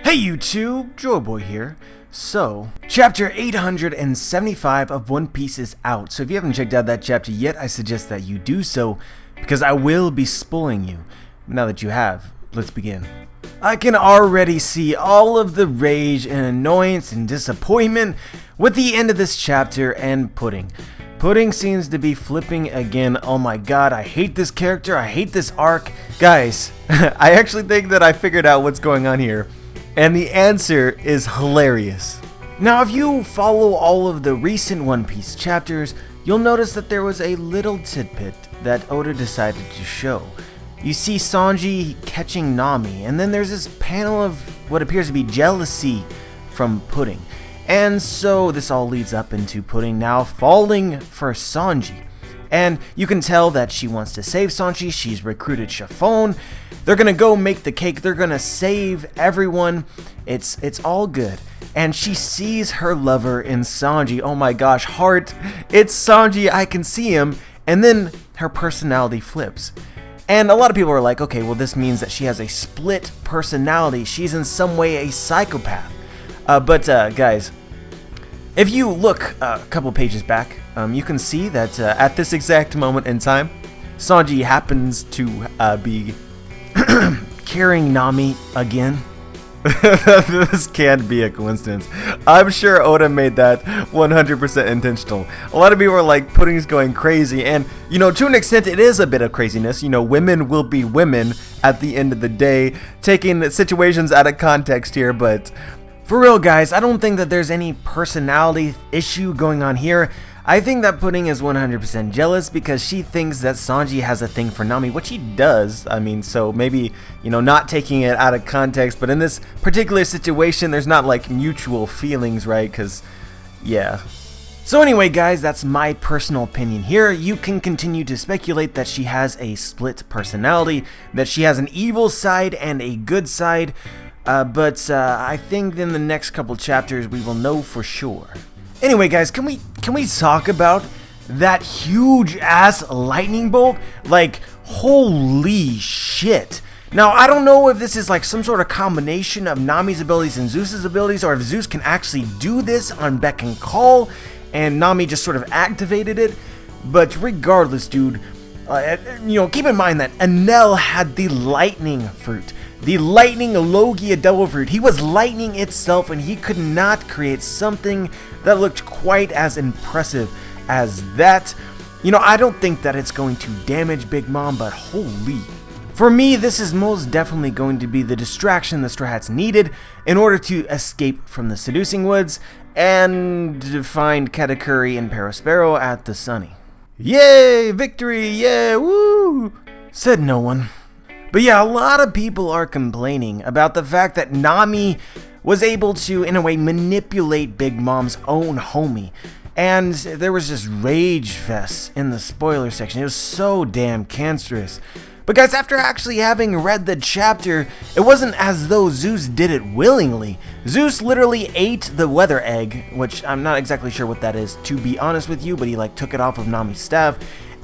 Hey YouTube, Joyboy here. So, chapter 875 of One Piece is out, so if you haven't checked out that chapter yet, I suggest that you do so, because I will be spoiling you. Now that you have, let's begin. I can already see all of the rage and annoyance and disappointment with the end of this chapter and Pudding. Pudding seems to be flipping again. Oh my god, I hate this character, I hate this arc. Guys, I actually think that I figured out what's going on here. And the answer is hilarious. Now, if you follow all of the recent One Piece chapters, you'll notice that there was a little tidbit that Oda decided to show. You see Sanji catching Nami, and then there's this panel of what appears to be jealousy from Pudding. And so this all leads up into Pudding now falling for Sanji. And you can tell that she wants to save Sanji. She's recruited Chiffon. They're gonna go make the cake. They're gonna save everyone. It's all good. And she sees her lover in Sanji. Oh my gosh, heart. It's Sanji. I can see him. And then her personality flips. And a lot of people are like, okay, well, this means that she has a split personality. She's in some way a psychopath. But guys, if you look a couple pages back, you can see that at this exact moment in time, Sanji happens to be carrying Nami again. This can't be a coincidence. I'm sure Oda made that 100% intentional. A lot of people are like, Pudding's going crazy, and you know, to an extent it is a bit of craziness. You know, women will be women at the end of the day, taking situations out of context here, but for real guys, I don't think that there's any personality issue going on here. I think that Pudding is 100% jealous because she thinks that Sanji has a thing for Nami, which he does. I mean, so maybe, you know, not taking it out of context, but in this particular situation, there's not like mutual feelings, right? Because, yeah. So anyway, guys, that's my personal opinion here. You can continue to speculate that she has a split personality, that she has an evil side and a good side, but I think in the next couple chapters we will know for sure. Anyway, guys, can we talk about that huge ass lightning bolt? Like, holy shit. Now, I don't know if this is like some sort of combination of Nami's abilities and Zeus's abilities, or if Zeus can actually do this on beck and call, and Nami just sort of activated it. But regardless, dude, you know, keep in mind that Enel had the lightning fruit. The lightning Logia devil fruit. He was lightning itself, and he could not create something that looked quite as impressive as that. You know, I don't think that it's going to damage Big Mom, but holy. For me, this is most definitely going to be the distraction the Straw Hats needed in order to escape from the Seducing Woods and find Katakuri and Perospero at the Sunny. Yay! Victory! Yeah! Woo! Said no one. But yeah, a lot of people are complaining about the fact that Nami was able to, in a way, manipulate Big Mom's own homie. And there was just rage fest in the spoiler section. It was so damn cancerous. But guys, after actually having read the chapter, it wasn't as though Zeus did it willingly. Zeus literally ate the weather egg, which I'm not exactly sure what that is, to be honest with you, but he like took it off of Nami's staff,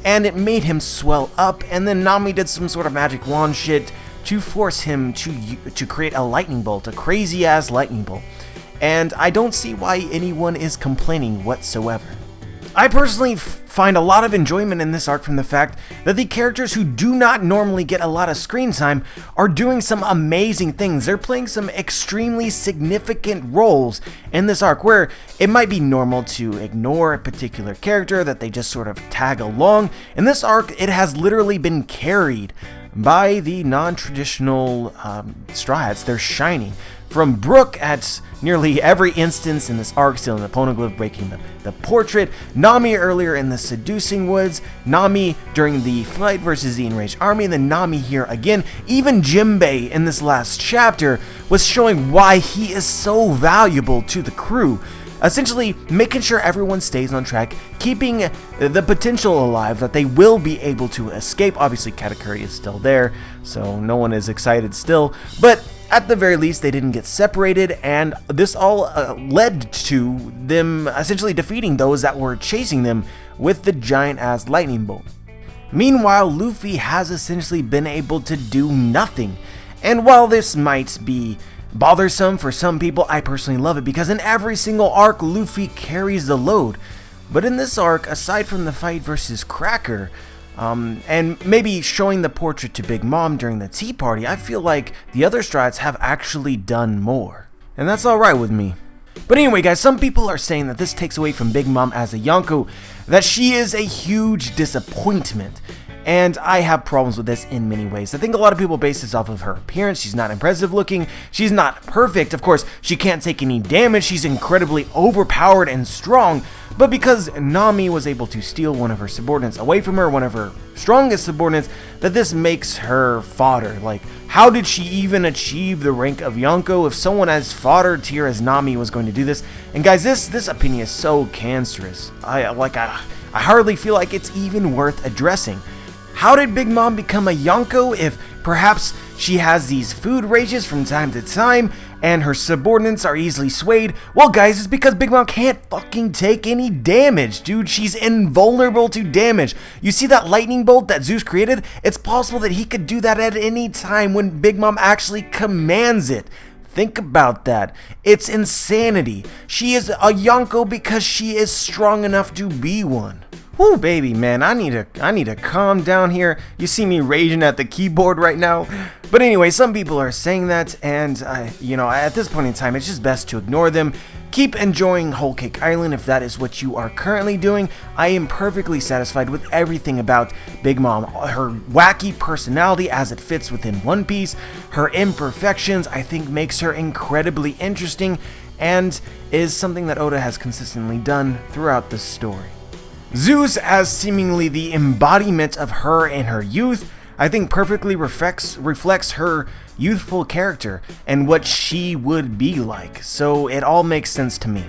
and it made him swell up, and then Nami did some sort of magic wand shit to force him to create a lightning bolt, a crazy ass lightning bolt. And I don't see why anyone is complaining whatsoever. I personally find a lot of enjoyment in this arc from the fact that the characters who do not normally get a lot of screen time are doing some amazing things. They're playing some extremely significant roles in this arc, where it might be normal to ignore a particular character that they just sort of tag along. In this arc, it has literally been carried by the non-traditional Straw Hats. They're shining. From Brook at nearly every instance in this arc, stealing the poneglyph, breaking the portrait, Nami earlier in the Seducing Woods, Nami during the fight versus the Enraged Army, and then Nami here again. Even Jimbei in this last chapter was showing why he is so valuable to the crew. Essentially, making sure everyone stays on track, keeping the potential alive that they will be able to escape. Obviously, Katakuri is still there, so no one is excited still, but at the very least, they didn't get separated, and this all led to them essentially defeating those that were chasing them with the giant-ass lightning bolt. Meanwhile, Luffy has essentially been able to do nothing, and while this might be bothersome for some people. I personally love it because in every single arc, Luffy carries the load. But in this arc, aside from the fight versus Cracker, and maybe showing the portrait to Big Mom during the tea party, I feel like the other strats have actually done more. And that's alright with me. But anyway guys, some people are saying that this takes away from Big Mom as a Yonko, that she is a huge disappointment. And I have problems with this in many ways. I think a lot of people base this off of her appearance. She's not impressive looking. She's not perfect. Of course, she can't take any damage. She's incredibly overpowered and strong. But because Nami was able to steal one of her subordinates away from her, one of her strongest subordinates, that this makes her fodder. Like, how did she even achieve the rank of Yonko if someone as fodder tier as Nami was going to do this? And guys, this opinion is so cancerous. I hardly feel like it's even worth addressing. How did Big Mom become a Yonko if perhaps she has these food rages from time to time and her subordinates are easily swayed? Well guys, it's because Big Mom can't fucking take any damage, dude. She's invulnerable to damage. You see that lightning bolt that Zeus created? It's possible that he could do that at any time when Big Mom actually commands it. Think about that. It's insanity. She is a Yonko because she is strong enough to be one. Whoo, baby, man, I need to calm down here. You see me raging at the keyboard right now. But anyway, some people are saying that, and at this point in time, it's just best to ignore them. Keep enjoying Whole Cake Island if that is what you are currently doing. I am perfectly satisfied with everything about Big Mom. Her wacky personality as it fits within One Piece, her imperfections, I think makes her incredibly interesting, and is something that Oda has consistently done throughout the story. Zeus, as seemingly the embodiment of her in her youth, I think perfectly reflects her youthful character and what she would be like, so it all makes sense to me.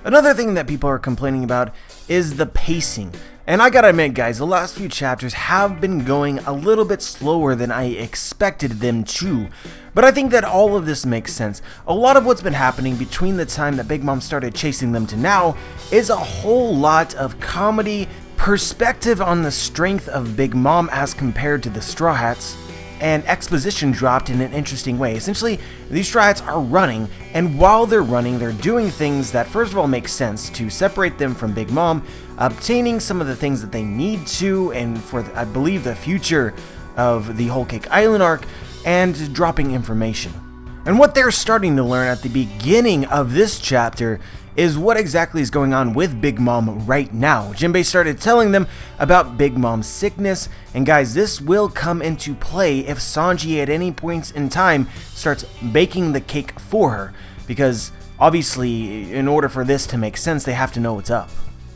Another thing that people are complaining about is the pacing. And I gotta admit guys, the last few chapters have been going a little bit slower than I expected them to. But I think that all of this makes sense. A lot of what's been happening between the time that Big Mom started chasing them to now is a whole lot of comedy, perspective on the strength of Big Mom as compared to the Straw Hats, and exposition dropped in an interesting way. Essentially, these Straw Hats are running, and while they're running, they're doing things that first of all make sense to separate them from Big Mom, obtaining some of the things that they need to, and for, I believe, the future of the Whole Cake Island arc, and dropping information. And what they're starting to learn at the beginning of this chapter is what exactly is going on with Big Mom right now. Jinbei started telling them about Big Mom's sickness, and guys, this will come into play if Sanji at any point in time starts baking the cake for her, because obviously in order for this to make sense, they have to know what's up.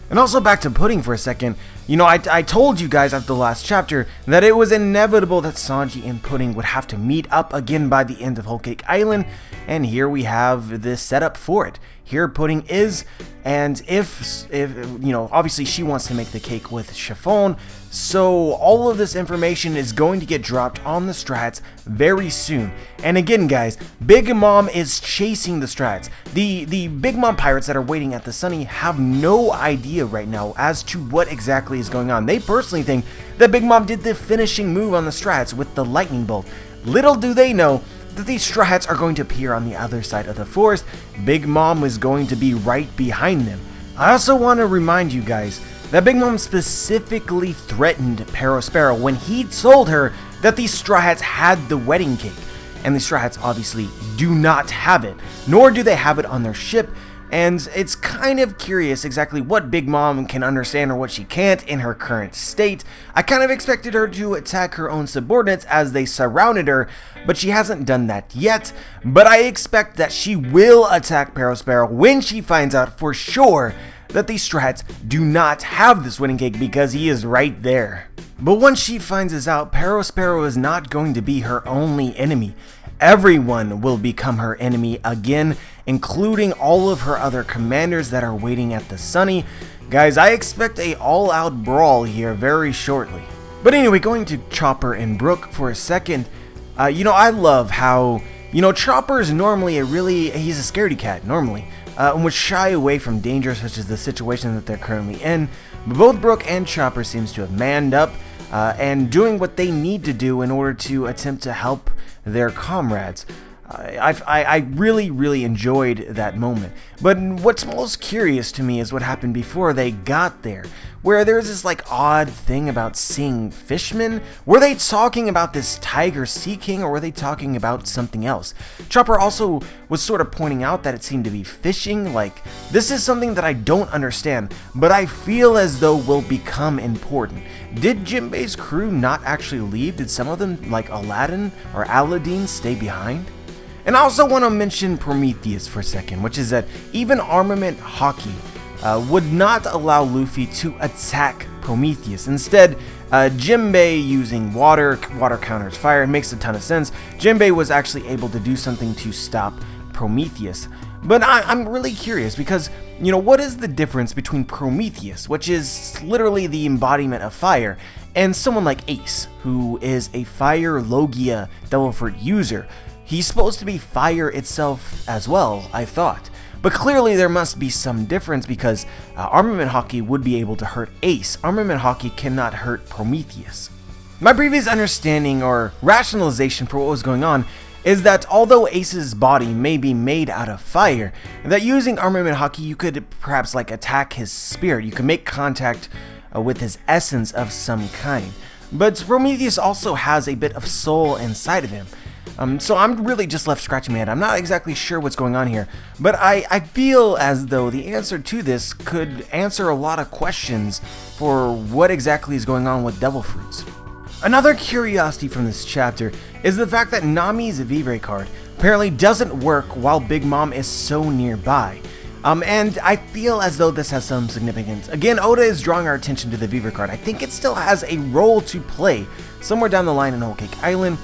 And also back to Pudding for a second, I told you guys after the last chapter that it was inevitable that Sanji and Pudding would have to meet up again by the end of Whole Cake Island, and here we have this setup for it. Here Pudding is, and if obviously she wants to make the cake with chiffon, so all of this information is going to get dropped on the Strats very soon. And again guys, Big Mom is chasing the Strats. The Big Mom pirates that are waiting at the Sunny have no idea right now as to what exactly is going on. They personally think that Big Mom did the finishing move on the Strats with the lightning bolt. Little do they know that these Straw Hats are going to appear on the other side of the forest. Big Mom is going to be right behind them. I also want to remind you guys that Big Mom specifically threatened Perospero when he told her that these Straw Hats had the wedding cake. And the Straw Hats obviously do not have it, nor do they have it on their ship. And it's kind of curious exactly what Big Mom can understand or what she can't in her current state. I kind of expected her to attack her own subordinates as they surrounded her, but she hasn't done that yet. But I expect that she will attack Perospero when she finds out for sure that these Strats do not have this wedding cake, because he is right there. But once she finds this out, Perospero is not going to be her only enemy. Everyone will become her enemy again, including all of her other commanders that are waiting at the Sunny. Guys, I expect a all-out brawl here very shortly. But anyway, going to Chopper and Brook for a second, I love how, Chopper is normally he's a scaredy cat, normally, and would shy away from danger such as the situation that they're currently in. But both Brook and Chopper seems to have manned up, and doing what they need to do in order to attempt to help their comrades. I really enjoyed that moment. But what's most curious to me is what happened before they got there, where there's this like odd thing about seeing fishmen. Were they talking about this tiger sea king, or were they talking about something else? Chopper also was sort of pointing out that it seemed to be fishing. Like, this is something that I don't understand, but I feel as though will become important. Did Jinbei's crew not actually leave? Did some of them, like Aladdin or Aladdin, stay behind? And I also want to mention Prometheus for a second, which is that even Armament Haki would not allow Luffy to attack Prometheus. Instead, Jinbei using water counters fire. It makes a ton of sense. Jinbei was actually able to do something to stop Prometheus. But I'm really curious because, you know, what is the difference between Prometheus, which is literally the embodiment of fire, and someone like Ace, who is a Fire Logia Devil Fruit user? He's supposed to be fire itself as well, I thought. But clearly there must be some difference because Armament Haki would be able to hurt Ace. Armament Haki cannot hurt Prometheus. My previous understanding or rationalization for what was going on is that although Ace's body may be made out of fire, that using Armament Haki you could perhaps like attack his spirit. You could make contact with his essence of some kind. But Prometheus also has a bit of soul inside of him. So I'm really just left scratching my head. I'm not exactly sure what's going on here, but I feel as though the answer to this could answer a lot of questions for what exactly is going on with Devil Fruits. Another curiosity from this chapter is the fact that Nami's Vivre card apparently doesn't work while Big Mom is so nearby. And I feel as though this has some significance. Again, Oda is drawing our attention to the Vivre card. I think it still has a role to play somewhere down the line in Whole Cake Island.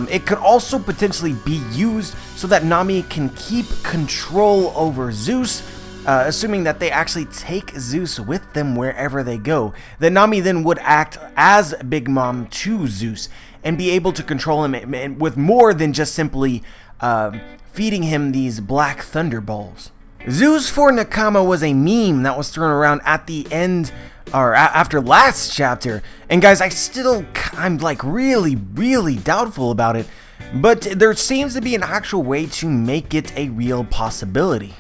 It could also potentially be used so that Nami can keep control over Zeus, assuming that they actually take Zeus with them wherever they go. That Nami then would act as Big Mom to Zeus and be able to control him with more than just simply feeding him these black thunderballs. Zeus for Nakama was a meme that was thrown around at the end or after last chapter, and guys, I'm like really doubtful about it, but there seems to be an actual way to make it a real possibility.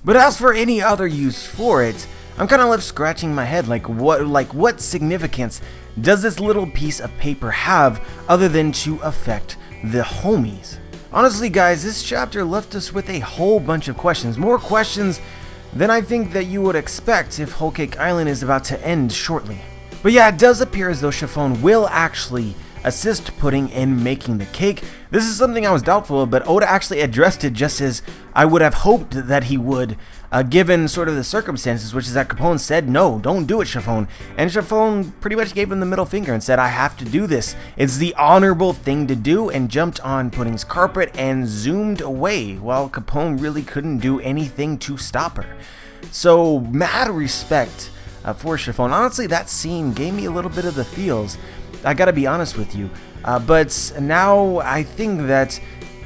But as for any other use for it, I'm kind of left scratching my head, like what significance does this little piece of paper have other than to affect the homies? Honestly guys, this chapter left us with a whole bunch of questions, more questions than I think that you would expect if Whole Cake Island is about to end shortly. But yeah, it does appear as though Chiffon will actually assist Pudding in making the cake. This is something I was doubtful of, but Oda actually addressed it just as I would have hoped that he would, given sort of the circumstances, which is that Capone said, no, don't do it, Chiffon. And Chiffon pretty much gave him the middle finger and said, I have to do this. It's the honorable thing to do, and jumped on Pudding's carpet and zoomed away, while Capone really couldn't do anything to stop her. So, mad respect for Chiffon. Honestly, that scene gave me a little bit of the feels. I gotta be honest with you. But now I think that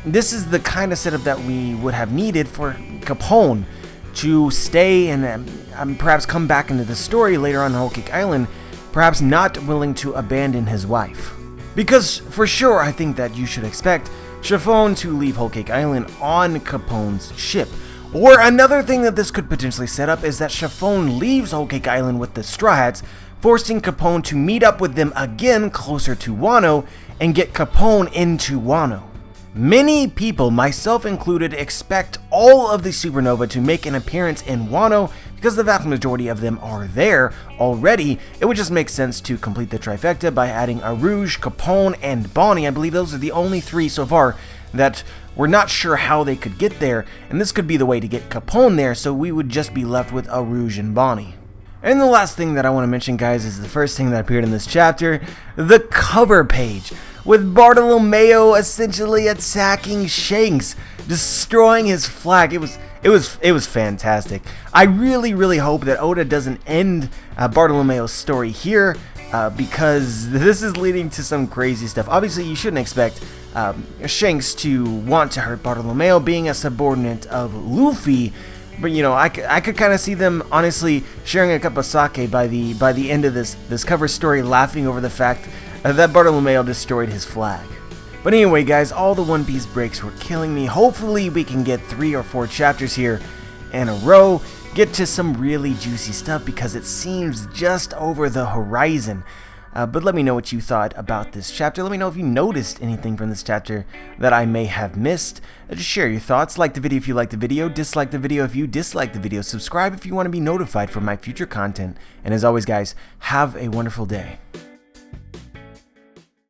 this is the kind of setup that we would have needed for Capone to stay and perhaps come back into the story later on Whole Cake Island, perhaps not willing to abandon his wife. Because for sure I think that you should expect Chiffon to leave Whole Cake Island on Capone's ship. Or another thing that this could potentially set up is that Chiffon leaves Whole Cake Island with the Straw Hats, forcing Capone to meet up with them again closer to Wano and get Capone into Wano. Many people, myself included, expect all of the Supernova to make an appearance in Wano because the vast majority of them are there already. It would just make sense to complete the trifecta by adding Arouge, Capone, and Bonnie. I believe those are the only three so far that we're not sure how they could get there, and this could be the way to get Capone there, so we would just be left with Arouge and Bonnie. And the last thing that I want to mention, guys, is the first thing that appeared in this chapter, the cover page, with Bartolomeo essentially attacking Shanks, destroying his flag. It was fantastic. I really hope that Oda doesn't end Bartolomeo's story here, because this is leading to some crazy stuff. Obviously, you shouldn't expect Shanks to want to hurt Bartolomeo, being a subordinate of Luffy. But you know, I could kind of see them honestly sharing a cup of sake by the end of this cover story, laughing over the fact that Bartolomeo destroyed his flag. But anyway, guys, all the One Piece breaks were killing me. Hopefully we can get 3 or 4 chapters here in a row, get to some really juicy stuff, because it seems just over the horizon. But let me know what you thought about this chapter. Let me know if you noticed anything from this chapter that I may have missed. Just share your thoughts. Like the video if you liked the video. Dislike the video if you disliked the video. Subscribe if you want to be notified for my future content. And as always, guys, have a wonderful day.